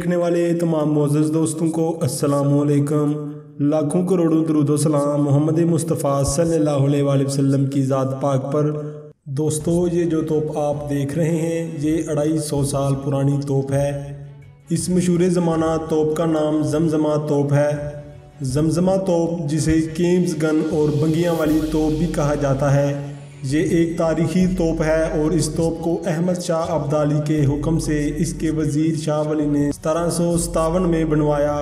دیکھنے والے تمام معزز دوستوں کو السلام علیکم۔ لاکھوں کروڑوں درود و سلام محمد مصطفیٰ صلی اللہ علیہ وآلہ وسلم کی ذات پاک پر۔ دوستو، یہ جو توپ آپ دیکھ رہے ہیں یہ 250 سال پرانی توپ ہے۔ اس مشہور زمانہ توپ کا نام زمزمہ توپ ہے۔ زمزمہ توپ جسے کیمز گن اور بنگیاں والی توپ بھی کہا جاتا ہے، یہ ایک تاریخی توپ ہے اور اس توپ کو احمد شاہ ابدالی کے حکم سے اس کے وزیر شاہ ولی نے 1757 میں بنوایا۔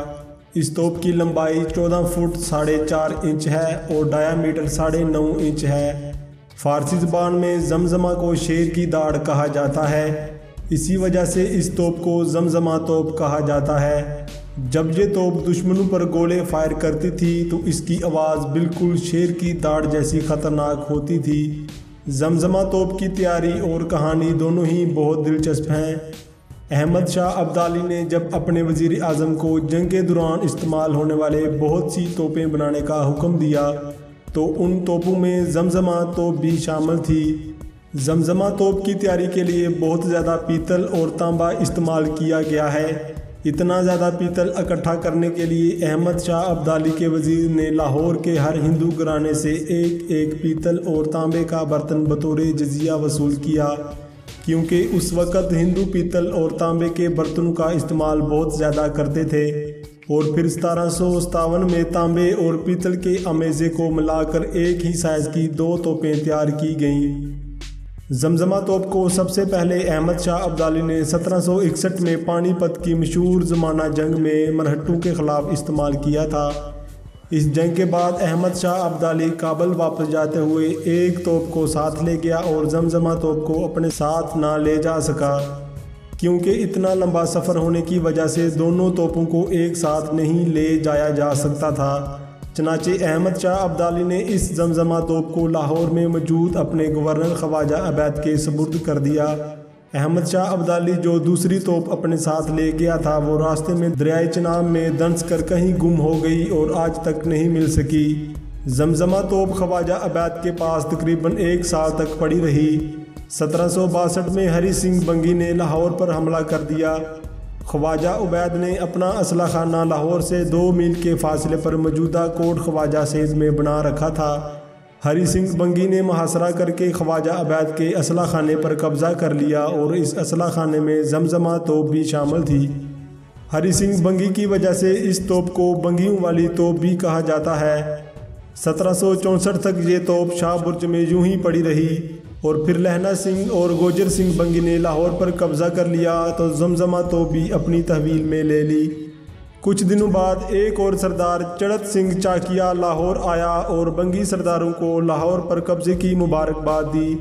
اس توپ کی لمبائی 14 فٹ 4.5 انچ ہے اور ڈایامیٹر 9.5 انچ ہے۔ فارسی زبان میں زمزمہ کو شیر کی داڑھ کہا جاتا ہے، اسی وجہ سے اس توپ کو زمزمہ توپ کہا جاتا ہے۔ جب یہ توپ دشمنوں پر گولے فائر کرتی تھی تو اس کی آواز بالکل شیر کی داڑھ جیسی خطرناک ہوتی تھی۔ زمزمہ توپ کی تیاری اور کہانی دونوں ہی بہت دلچسپ ہیں۔ احمد شاہ ابدالی نے جب اپنے وزیر اعظم کو جنگ کے دوران استعمال ہونے والے بہت سی توپیں بنانے کا حکم دیا تو ان توپوں میں زمزمہ توپ بھی شامل تھی۔ زمزمہ توپ کی تیاری کے لیے بہت زیادہ پیتل اور تانبا استعمال کیا گیا ہے۔ اتنا زیادہ پیتل اکٹھا کرنے کے لیے احمد شاہ ابدالی کے وزیر نے لاہور کے ہر ہندو گھرانے سے ایک پیتل اور تانبے کا برتن بطور جزیہ وصول کیا، کیونکہ اس وقت ہندو پیتل اور تانبے کے برتنوں کا استعمال بہت زیادہ کرتے تھے، اور پھر 1757 میں تانبے اور پیتل کے امیزے کو ملا کر ایک ہی سائز کی 2 توپیں تیار کی گئیں۔ زمزمہ توپ کو سب سے پہلے احمد شاہ ابدالی نے 1761 میں پانی پت کی مشہور زمانہ جنگ میں مرہٹوں کے خلاف استعمال کیا تھا۔ اس جنگ کے بعد احمد شاہ ابدالی کابل واپس جاتے ہوئے ایک توپ کو ساتھ لے گیا اور زمزمہ توپ کو اپنے ساتھ نہ لے جا سکا، کیونکہ اتنا لمبا سفر ہونے کی وجہ سے دونوں توپوں کو ایک ساتھ نہیں لے جایا جا سکتا تھا۔ چنانچہ احمد شاہ ابدالی نے اس زمزمہ توپ کو لاہور میں موجود اپنے گورنر خواجہ عبید کے سپرد کر دیا۔ احمد شاہ ابدالی جو دوسری توپ اپنے ساتھ لے گیا تھا وہ راستے میں دریائے چناب میں دنس کر کہیں گم ہو گئی اور آج تک نہیں مل سکی۔ زمزمہ توپ خواجہ عبید کے پاس تقریباً 1 سال تک پڑی رہی۔ 1762 میں ہری سنگھ بنگی نے لاہور پر حملہ کر دیا۔ خواجہ عبید نے اپنا اسلحہ خانہ لاہور سے 2 میل کے فاصلے پر موجودہ کوٹ خواجہ سیز میں بنا رکھا تھا۔ ہری سنگھ بنگی نے محاصرہ کر کے خواجہ عبید کے اسلحہ خانے پر قبضہ کر لیا اور اس اسلحہ خانے میں زمزمہ توپ بھی شامل تھی۔ ہری سنگھ بنگی کی وجہ سے اس توپ کو بنگیوں والی توپ بھی کہا جاتا ہے۔ 1764 تک یہ توپ شاہ برج میں یوں ہی پڑی رہی، اور پھر لہنا سنگھ اور گوجر سنگھ بنگی نے لاہور پر قبضہ کر لیا تو زمزمہ توپ بھی اپنی تحویل میں لے لی۔ کچھ دنوں بعد ایک اور سردار چڑت سنگھ چاکیا لاہور آیا اور بنگی سرداروں کو لاہور پر قبضے کی مبارکباد دی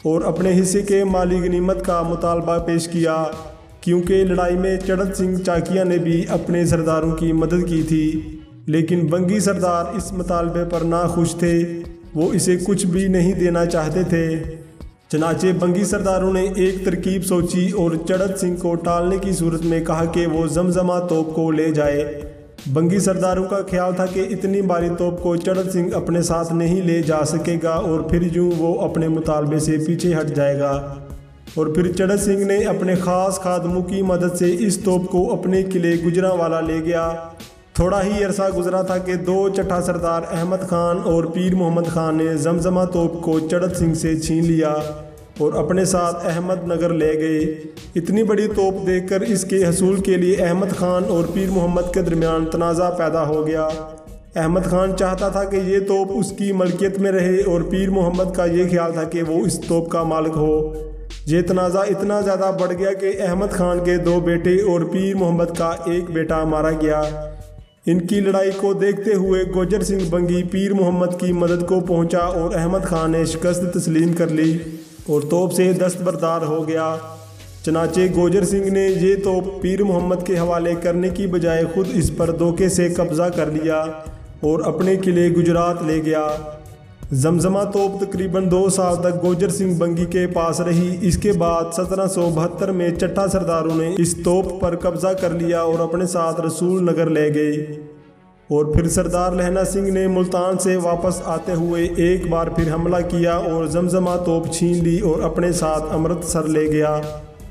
اور اپنے حصے کے مالی غنیمت کا مطالبہ پیش کیا، کیونکہ لڑائی میں چڑت سنگھ چاکیا نے بھی اپنے سرداروں کی مدد کی تھی، لیکن بنگی سردار اس مطالبے پر ناخوش تھے، وہ اسے کچھ بھی نہیں دینا چاہتے تھے۔ چنانچہ بنگی سرداروں نے ایک ترکیب سوچی اور چڑت سنگھ کو ٹالنے کی صورت میں کہا کہ وہ زمزمہ توپ کو لے جائے۔ بنگی سرداروں کا خیال تھا کہ اتنی بھاری توپ کو چڑت سنگھ اپنے ساتھ نہیں لے جا سکے گا اور پھر یوں وہ اپنے مطالبے سے پیچھے ہٹ جائے گا، اور پھر چڑت سنگھ نے اپنے خاص خادموں کی مدد سے اس توپ کو اپنے قلعے گجرانوالہ لے گیا۔ تھوڑا ہی عرصہ گزرا تھا کہ 2 چٹھا سردار احمد خان اور پیر محمد خان نے زمزمہ توپ کو چڑت سنگھ سے چھین لیا اور اپنے ساتھ احمد نگر لے گئے۔ اتنی بڑی توپ دیکھ کر اس کے حصول کے لیے احمد خان اور پیر محمد کے درمیان تنازع پیدا ہو گیا۔ احمد خان چاہتا تھا کہ یہ توپ اس کی ملکیت میں رہے اور پیر محمد کا یہ خیال تھا کہ وہ اس توپ کا مالک ہو۔ یہ تنازع اتنا زیادہ بڑھ گیا کہ احمد خان کے 2 بیٹے اور پیر محمد کا 1 بیٹا مارا گیا۔ ان کی لڑائی کو دیکھتے ہوئے گوجر سنگھ بنگی پیر محمد کی مدد کو پہنچا اور احمد خان نے شکست تسلیم کر لی اور توپ سے دستبردار ہو گیا۔ چنانچہ گوجر سنگھ نے یہ توپ پیر محمد کے حوالے کرنے کی بجائے خود اس پر دھوکے سے قبضہ کر لیا اور اپنے قلعے گجرات لے گیا۔ زمزمہ توپ تقریباً 2 سال تک گوجر سنگھ بنگی کے پاس رہی۔ اس کے بعد 1772 میں چٹھا سرداروں نے اس توپ پر قبضہ کر لیا اور اپنے ساتھ رسول نگر لے گئے، اور پھر سردار لہنا سنگھ نے ملتان سے واپس آتے ہوئے ایک بار پھر حملہ کیا اور زمزمہ توپ چھین لی اور اپنے ساتھ امرتسر لے گیا۔